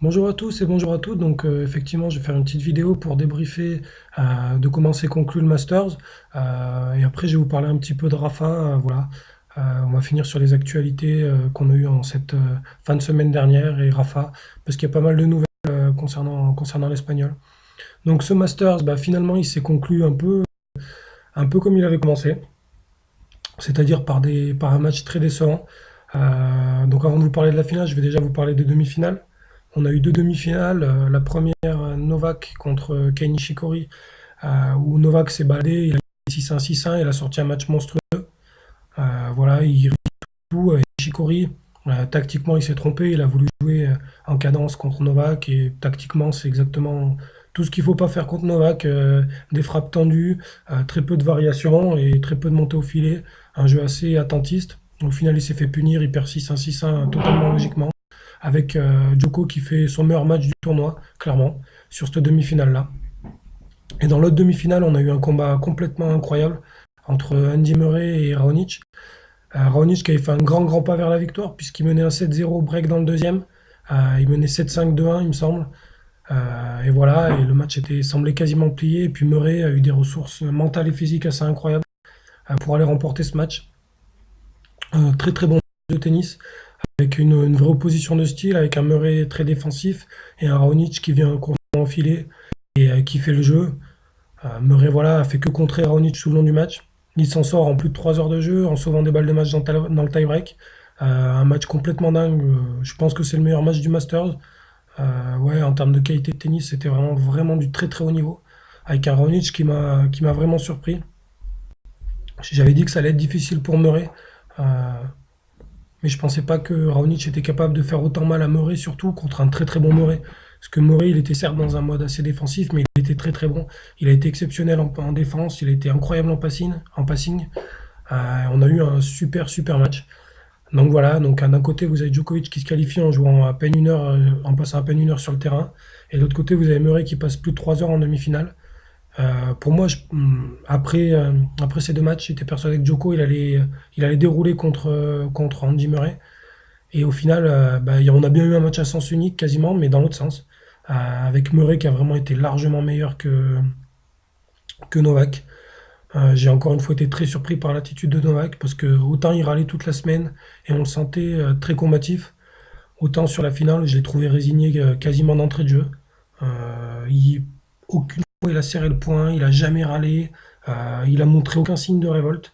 Bonjour à tous et bonjour à toutes. Donc, effectivement, je vais faire une petite vidéo pour débriefer de comment s'est conclu le Masters. Et après, je vais vous parler un petit peu de Rafa. Voilà. On va finir sur les actualités qu'on a eues en cette fin de semaine dernière et Rafa, parce qu'il y a pas mal de nouvelles concernant l'Espagnol. Donc, ce Masters, bah, finalement, il s'est conclu un peu comme il avait commencé, c'est-à-dire par un match très décevant. Donc avant de vous parler de la finale, je vais déjà vous parler des demi-finales. On a eu deux demi-finales. La première, Novak contre Kei Nishikori, où Novak s'est baladé, il a mis 6-1, 6-1, il a sorti un match monstrueux. Voilà, il réussit tout. Nishikori, tactiquement, il s'est trompé, il a voulu jouer en cadence contre Novak, et tactiquement, c'est exactement tout ce qu'il ne faut pas faire contre Novak. Des frappes tendues, très peu de variations et très peu de montée au filet. Un jeu assez attentiste. Au final, il s'est fait punir, il perd 6-1, 6-1 totalement logiquement, avec Djoko qui fait son meilleur match du tournoi, clairement, sur cette demi-finale-là. Et dans l'autre demi-finale, on a eu un combat complètement incroyable entre Andy Murray et Raonic. Raonic qui avait fait un grand pas vers la victoire, puisqu'il menait un 7-0 break dans le deuxième. Il menait 7-5, 2-1, il me semble. Et voilà, et le match semblait quasiment plié. Et puis Murray a eu des ressources mentales et physiques assez incroyables pour aller remporter ce match. Très très bon de tennis, avec une vraie opposition de style, avec un Murray très défensif et un Raonic qui vient complètement enfiler et qui fait le jeu. Murray voilà, a fait que contrer Raonic tout le long du match. Il s'en sort en plus de 3 heures de jeu, en sauvant des balles de match dans le tie-break. Un match complètement dingue. Je pense que c'est le meilleur match du Masters. Ouais, en termes de qualité de tennis, c'était vraiment du très très haut niveau. Avec un Raonic qui m'a vraiment surpris. J'avais dit que ça allait être difficile pour Murray. Euh, mais je pensais pas que Raonic était capable de faire autant mal à Murray, surtout contre un très très bon Murray. Parce que Murray, il était certes dans un mode assez défensif, mais il était très très bon. Il a été exceptionnel en défense, il a été incroyable en passing. On a eu un super match. Donc voilà, donc d'un côté vous avez Djokovic qui se qualifie en jouant à peine une heure, en passant à peine une heure sur le terrain, et de l'autre côté vous avez Murray qui passe plus de 3 heures en demi-finale. Pour moi, après ces deux matchs, j'étais persuadé que Djoko il allait dérouler contre Andy Murray. Et au final, bah, on a bien eu un match à sens unique quasiment, mais dans l'autre sens, avec Murray qui a vraiment été largement meilleur que Novak. J'ai encore une fois été très surpris par l'attitude de Novak, parce que autant il râlait toute la semaine et on le sentait très combatif, autant sur la finale, je l'ai trouvé résigné quasiment d'entrée de jeu. Aucune fois il a serré le poing, il a jamais râlé, il a montré aucun signe de révolte.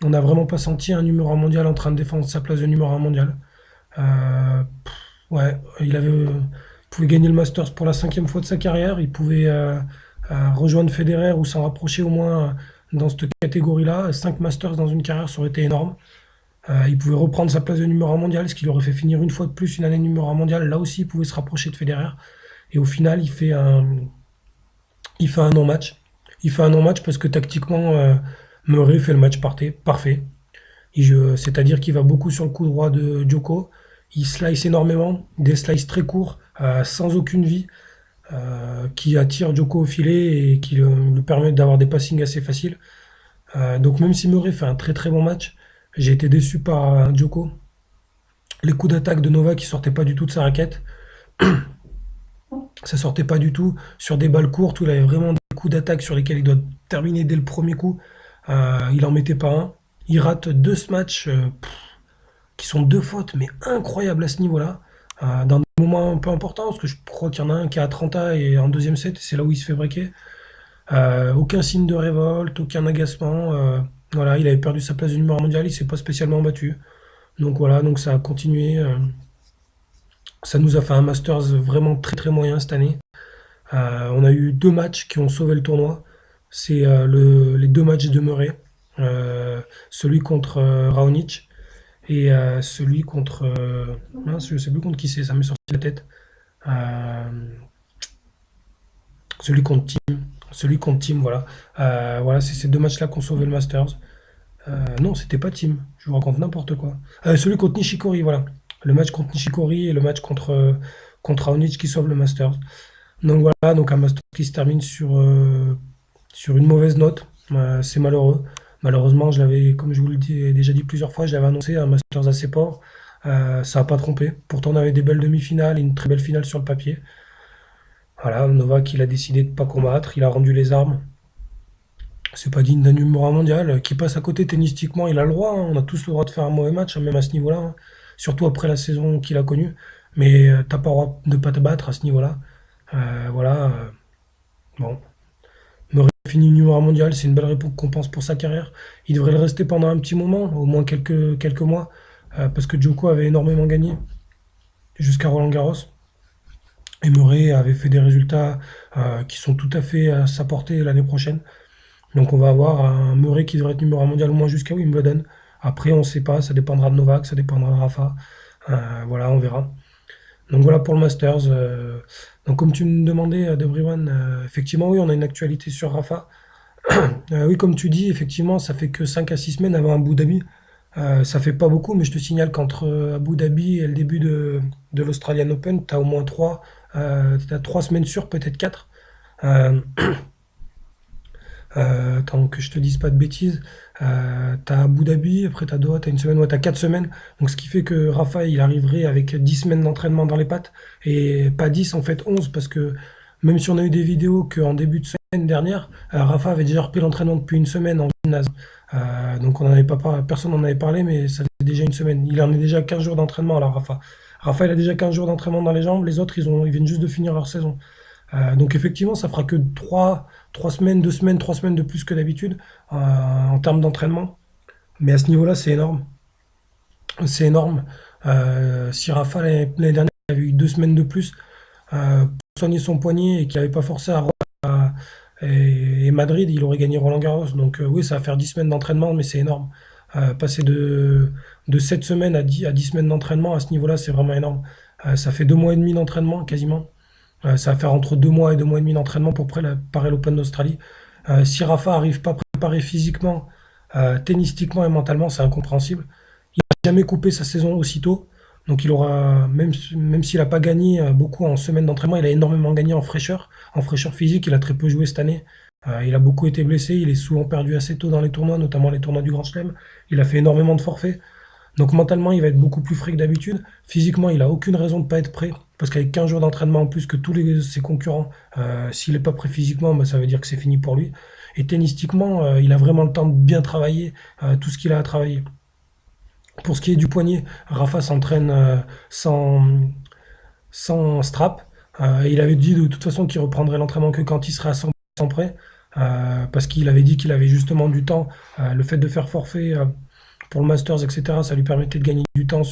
On n'a vraiment pas senti un numéro un mondial en train de défendre sa place de numéro un mondial. Ouais, pouvait gagner le Masters pour la cinquième fois de sa carrière. Il pouvait rejoindre Federer ou s'en rapprocher au moins dans cette catégorie-là. 5 Masters dans une carrière, ça aurait été énorme. Il pouvait reprendre sa place de numéro un mondial, ce qui lui aurait fait finir une fois de plus une année numéro un mondial. Là aussi, il pouvait se rapprocher de Federer. Et au final, il fait un non-match. Il fait un non-match parce que tactiquement, Murray fait le match parfait. C'est-à-dire qu'il va beaucoup sur le coup droit de Djoko. Il slice énormément, des slices très courts, sans aucune vie, qui attirent Djoko au filet et qui lui permettent d'avoir des passings assez faciles. Donc même si Murray fait un très très bon match, j'ai été déçu par Djoko. Les coups d'attaque de Nova qui sortaient pas du tout de sa raquette. Ça sortait pas du tout sur des balles courtes où il avait vraiment des coups d'attaque sur lesquels il doit terminer dès le premier coup. Il en mettait pas un. Il rate deux matchs qui sont deux fautes, mais incroyables à ce niveau-là. Dans des moments un peu importants, parce que je crois qu'il y en a un qui est à 30 et en deuxième set, c'est là où il se fait breaker. Aucun signe de révolte, aucun agacement. Voilà, il avait perdu sa place de numéro un mondial, il s'est pas spécialement battu. Donc voilà, donc ça a continué. Ça nous a fait un Masters vraiment très très moyen cette année. On a eu deux matchs qui ont sauvé le tournoi. C'est les deux matchs de Murray. Celui contre Raonic et celui contre... mince, je sais plus contre qui c'est, ça m'est sorti de la tête. Euh, celui contre Team. Celui contre Team, voilà. Voilà, c'est ces deux matchs-là qui ont sauvé le Masters. Non, c'était pas Team. Je vous raconte n'importe quoi. Celui contre Nishikori, voilà. Le match contre Nishikori et le match contre Raonic qui sauve le Masters. Donc voilà, donc un Masters qui se termine sur une mauvaise note. C'est malheureux. Malheureusement, comme je vous l'ai déjà dit plusieurs fois, je l'avais annoncé un Masters assez pauvre, Ça n'a pas trompé. Pourtant, on avait des belles demi-finales et une très belle finale sur le papier. Voilà, Novak, il a décidé de pas combattre, il a rendu les armes. C'est pas digne d'un numéro un mondial. Qui passe à côté tennistiquement, il a le droit, hein. On a tous le droit de faire un mauvais match, hein, même à ce niveau-là, hein. Surtout après la saison qu'il a connue. Mais t'as pas le droit de pas te battre à ce niveau-là. Voilà. Bon. Murray a fini numéro un mondial, c'est une belle récompense pour sa carrière. Il devrait le rester pendant un petit moment, au moins quelques mois, parce que Djoko avait énormément gagné jusqu'à Roland Garros. Et Murray avait fait des résultats qui sont tout à fait à sa portée l'année prochaine. Donc on va avoir un Murray qui devrait être numéro un mondial au moins jusqu'à Wimbledon. Après, on ne sait pas, ça dépendra de Novak, ça dépendra de Rafa. Voilà, on verra. Donc voilà pour le Masters. Donc comme tu me demandais, de Briwan, effectivement, oui, on a une actualité sur Rafa. Oui, comme tu dis, effectivement, ça fait que 5 à 6 semaines avant Abu Dhabi. Ça fait pas beaucoup, mais je te signale qu'entre Abu Dhabi et le début de l'Australian Open, tu as au moins 3 semaines sûres, peut-être 4. Tant que je te dise pas de bêtises, t'as Abu Dhabi, après t'as Doha, t'as une semaine, ouais, t'as 4 semaines. Donc ce qui fait que Rafa, il arriverait avec 10 semaines d'entraînement dans les pattes, et pas 10 en fait 11, parce que même si on a eu des vidéos qu'en début de semaine dernière, Rafa avait déjà repris l'entraînement depuis une semaine en gymnase. Donc on en avait pas, personne n'en avait parlé, mais ça fait déjà une semaine. Il en est déjà 15 jours d'entraînement, alors Rafa. Rafa, il a déjà 15 jours d'entraînement dans les jambes, les autres, ils viennent juste de finir leur saison. Donc effectivement, ça fera que 3 semaines, 2 semaines, 3 semaines de plus que d'habitude en termes d'entraînement. Mais à ce niveau-là, c'est énorme. C'est énorme. Si Rafa, l'année dernière, avait eu 2 semaines de plus pour soigner son poignet et qu'il n'avait pas forcé à Rome et Madrid, il aurait gagné Roland Garros. Donc oui, ça va faire 10 semaines d'entraînement, mais c'est énorme. Passer de 7 semaines à 10 semaines d'entraînement, à ce niveau-là, c'est vraiment énorme. Ça fait 2 mois et demi d'entraînement, quasiment. Ça va faire entre 2 mois et 2 mois et demi d'entraînement pour préparer l'Open d'Australie. Si Rafa arrive pas préparé physiquement, tennistiquement et mentalement, c'est incompréhensible. Il n'a jamais coupé sa saison aussitôt. Donc il aura, même s'il n'a pas gagné beaucoup en semaine d'entraînement, il a énormément gagné en fraîcheur physique. Il a très peu joué cette année. Il a beaucoup été blessé. Il est souvent perdu assez tôt dans les tournois, notamment les tournois du Grand Chelem. Il a fait énormément de forfaits. Donc mentalement, il va être beaucoup plus frais que d'habitude. Physiquement, il a aucune raison de ne pas être prêt. Parce qu'avec 15 jours d'entraînement en plus que ses concurrents, s'il n'est pas prêt physiquement, bah, ça veut dire que c'est fini pour lui. Et tennistiquement, il a vraiment le temps de bien travailler tout ce qu'il a à travailler. Pour ce qui est du poignet, Rafa s'entraîne sans strap. Il avait dit de toute façon qu'il reprendrait l'entraînement que quand il serait à 100% prêt. Parce qu'il avait dit qu'il avait justement du temps. Le fait de faire forfait pour le Masters, etc., ça lui permettait de gagner du temps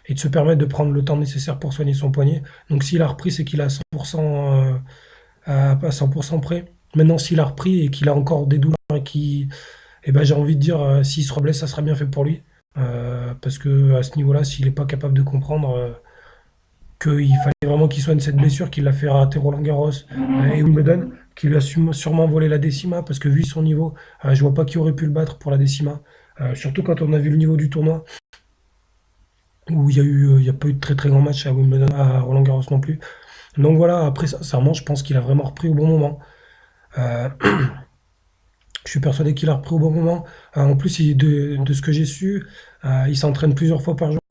et de se permettre de prendre le temps nécessaire pour soigner son poignet. Donc s'il a repris, c'est qu'il a 100%, à 100% prêt. Maintenant, s'il a repris et qu'il a encore des douleurs eh ben, j'ai envie de dire, s'il se reblesse, ça sera bien fait pour lui. Parce que à ce niveau-là, s'il n'est pas capable de comprendre qu'il fallait vraiment qu'il soigne cette blessure, qu'il l'a fait rater Roland Garros et Wimbledon, qui lui a sûrement volé la décima, parce que vu son niveau, je vois pas qui aurait pu le battre pour la décima. Surtout quand on a vu le niveau du tournoi, où il y a pas eu de très très grand match à Wimbledon, à Roland Garros non plus. Donc voilà, après, sincèrement, je pense qu'il a vraiment repris au bon moment. Euh, je suis persuadé qu'il a repris au bon moment. En plus, de ce que j'ai su, il s'entraîne plusieurs fois par jour.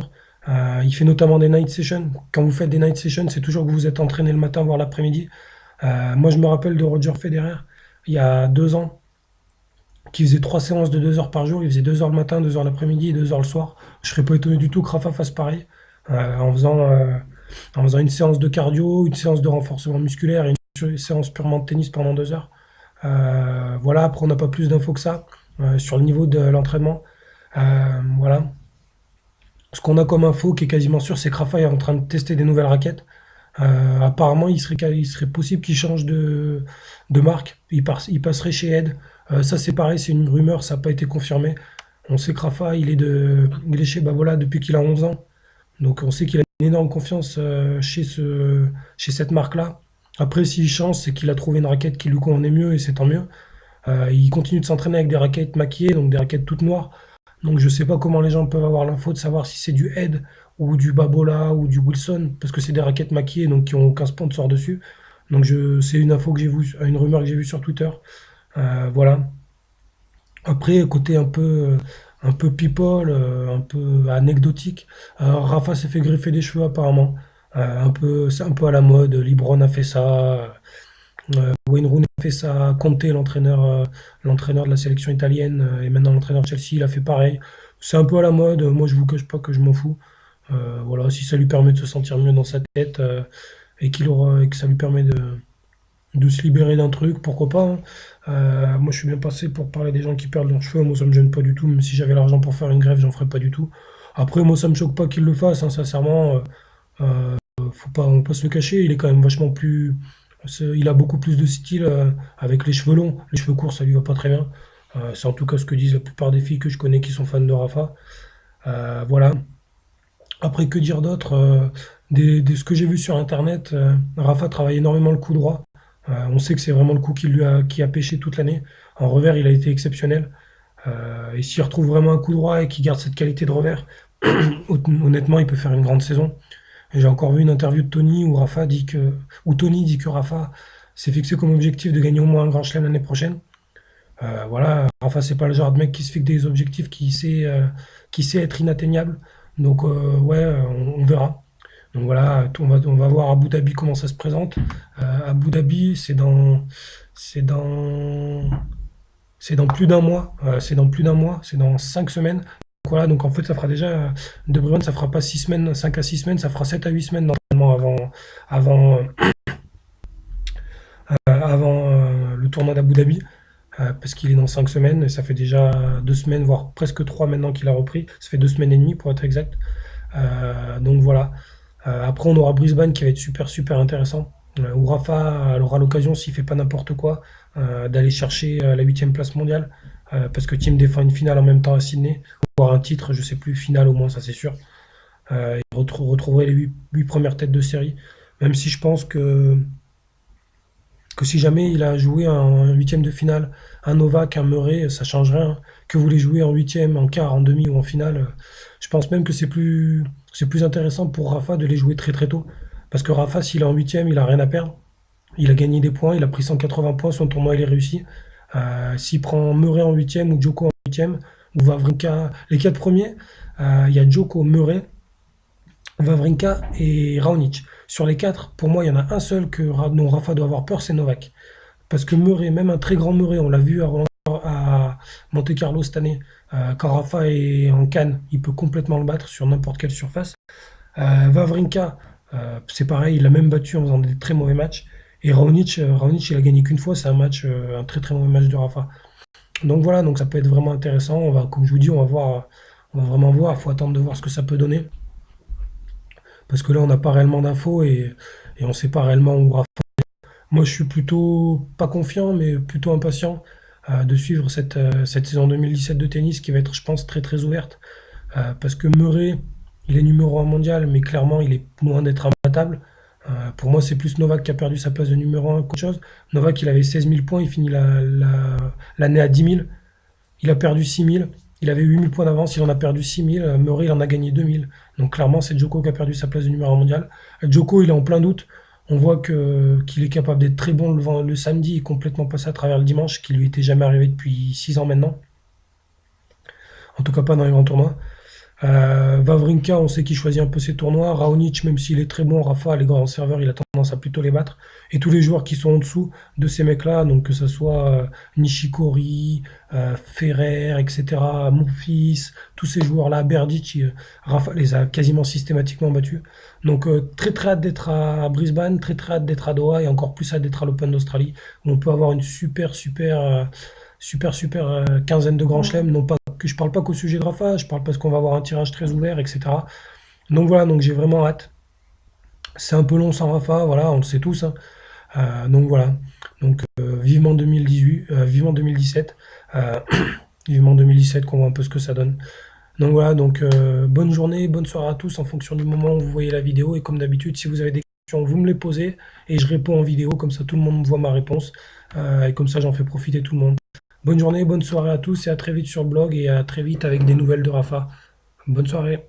Il fait notamment des night sessions. Quand vous faites des night sessions, c'est toujours que vous êtes entraîné le matin, voire l'après-midi. Moi, je me rappelle de Roger Federer, il y a 2 ans, qui faisait 3 séances de 2 heures par jour. Il faisait 2 heures le matin, 2 heures l'après-midi et 2 heures le soir. Je serais pas étonné du tout que Rafa fasse pareil, en faisant une séance de cardio, une séance de renforcement musculaire et une séance purement de tennis pendant 2 heures. Voilà, après, on n'a pas plus d'infos que ça sur le niveau de l'entraînement. Voilà. Ce qu'on a comme info qui est quasiment sûr, c'est que Rafa est en train de tester des nouvelles raquettes. Apparemment, il serait possible qu'il change de marque. Il passerait chez Ed. Ça, c'est pareil, c'est une rumeur, ça n'a pas été confirmé. On sait que Rafa, il est chez Babola depuis qu'il a 11 ans. Donc on sait qu'il a une énorme confiance chez cette marque-là. Après, s'il change, c'est qu'il a trouvé une raquette qui lui convenait mieux et c'est tant mieux. Il continue de s'entraîner avec des raquettes maquillées, donc des raquettes toutes noires. Donc je sais pas comment les gens peuvent avoir l'info de savoir si c'est du Head ou du Babola ou du Wilson, parce que c'est des raquettes maquillées donc qui ont aucun sponsor dessus. Donc c'est une info que j'ai vue, une rumeur que j'ai vue sur Twitter. Voilà. Après, côté un peu un peu people, un peu anecdotique. Rafa s'est fait greffer des cheveux apparemment. C'est un peu à la mode. LeBron a fait ça. Wayne Rooney a fait ça. Conte, l'entraîneur de la sélection italienne et maintenant l'entraîneur de Chelsea, il a fait pareil. C'est un peu à la mode. Moi, je vous cache pas que je m'en fous. Voilà, si ça lui permet de se sentir mieux dans sa tête et que ça lui permet de se libérer d'un truc, pourquoi pas, hein. Moi, je suis bien passé pour parler des gens qui perdent leurs cheveux. Moi, ça me gêne pas du tout. Même si j'avais l'argent pour faire une grève, j'en ferais pas du tout. Après, moi, ça me choque pas qu'il le fasse, hein, sincèrement. On peut pas se le cacher. Il est quand même vachement plus. Il a beaucoup plus de style avec les cheveux longs. Les cheveux courts, ça lui va pas très bien. C'est en tout cas ce que disent la plupart des filles que je connais qui sont fans de Rafa. Voilà. Après, que dire d'autre ce que j'ai vu sur Internet, Rafa travaille énormément le coup droit. On sait que c'est vraiment le coup qui a pêché toute l'année. En revers, il a été exceptionnel. Et s'il retrouve vraiment un coup droit et qu'il garde cette qualité de revers, honnêtement, il peut faire une grande saison. Et j'ai encore vu une interview de Tony où Tony dit que Rafa s'est fixé comme objectif de gagner au moins un grand chelem l'année prochaine. Voilà, Rafa, c'est pas le genre de mec qui se fixe des objectifs qui sait être inatteignable. Donc, ouais, on verra. Donc voilà, on va voir Abu Dhabi comment ça se présente. Abu Dhabi, c'est dans, c'est dans plus d'un mois. C'est dans plus d'un mois. C'est dans 5 semaines. Donc voilà, donc en fait, ça fera déjà De Bruyne, ça fera pas 6 semaines, 5 à 6 semaines, ça fera 7 à 8 semaines normalement avant, le tournoi d'Abu Dhabi. Parce qu'il est dans 5 semaines et ça fait déjà 2 semaines, voire presque 3 maintenant qu'il a repris. Ça fait 2 semaines et demie pour être exact. Donc voilà. Après, on aura Brisbane qui va être super super intéressant. Où Rafa aura l'occasion, s'il fait pas n'importe quoi, d'aller chercher la huitième place mondiale. Parce que Team défend une finale en même temps à Sydney. Voire un titre, je sais plus, finale au moins, ça c'est sûr. Il retrouverait les 8 premières têtes de série. Même si je pense que si jamais il a joué un huitième de finale, un Novak, un Murray, ça change rien. Que vous les jouez en huitième, en quart, en demi ou en finale, je pense même que c'est plus intéressant pour Rafa de les jouer très très tôt. Parce que Rafa, s'il est en huitième, il a rien à perdre. Il a gagné des points, il a pris 180 points, son tournoi il est réussi. S'il prend Murray en huitième ou Djoko en huitième, ou Wawrinka, les quatre premiers, il y a Djoko, Murray, Wawrinka et Raonic. Sur les quatre, pour moi, il y en a un seul dont Rafa doit avoir peur, c'est Novak. Parce que Murray, même un très grand Murray, on l'a vu à Monte Carlo cette année, quand Rafa est en Cannes, il peut complètement le battre sur n'importe quelle surface. Wawrinka, c'est pareil, il l'a même battu en faisant des très mauvais matchs. Et Raonic, il a gagné qu'une fois, c'est un très très mauvais match de Rafa. Donc voilà, donc ça peut être vraiment intéressant. Comme je vous dis, on va vraiment voir. Il faut attendre de voir ce que ça peut donner. Parce que là, on n'a pas réellement d'infos et on ne sait pas réellement où Rafa. Moi, je suis plutôt pas confiant, mais plutôt impatient de suivre cette saison 2017 de tennis qui va être, je pense, très très ouverte. Parce que Murray, il est numéro 1 mondial, mais clairement, il est loin d'être imbattable. Pour moi, c'est plus Novak qui a perdu sa place de numéro 1 qu'autre chose. Novak, il avait 16 000 points, il finit l'année à 10 000. Il a perdu 6 000. Il avait 8 000 points d'avance, il en a perdu 6 000. Murray, il en a gagné 2 000. Donc clairement, c'est Djoko qui a perdu sa place de numéro 1 mondial. Djoko, il est en plein doute. On voit qu'il est capable d'être très bon le samedi et complètement passé à travers le dimanche, qui lui était jamais arrivé depuis 6 ans maintenant. En tout cas, pas dans les grands tournois. Wawrinka, on sait qu'il choisit un peu ses tournois. Raonic, même s'il est très bon, Rafa, les grands serveurs, il a tendance à plutôt les battre. Et tous les joueurs qui sont en dessous de ces mecs-là, donc que ce soit Nishikori, Ferrer, etc., Monfils, tous ces joueurs-là, Berdych, Rafa les a quasiment systématiquement battus. Donc très très hâte d'être à Brisbane, très très hâte d'être à Doha et encore plus hâte d'être à l'Open d'Australie, où on peut avoir une super quinzaine de grands chelems. Non pas que je parle pas qu'au sujet de Rafa, je parle parce qu'on va avoir un tirage très ouvert, etc. Donc voilà, donc j'ai vraiment hâte. C'est un peu long sans Rafa, voilà, on le sait tous, hein. Donc voilà, donc vivement 2018, vivement 2017, euh, vivement 2017 qu'on voit un peu ce que ça donne. Donc voilà, donc bonne journée, bonne soirée à tous en fonction du moment où vous voyez la vidéo. Et comme d'habitude, si vous avez des questions, vous me les posez et je réponds en vidéo, comme ça tout le monde voit ma réponse. Et comme ça j'en fais profiter tout le monde. Bonne journée, bonne soirée à tous et à très vite sur le blog et à très vite avec des nouvelles de Rafa. Bonne soirée.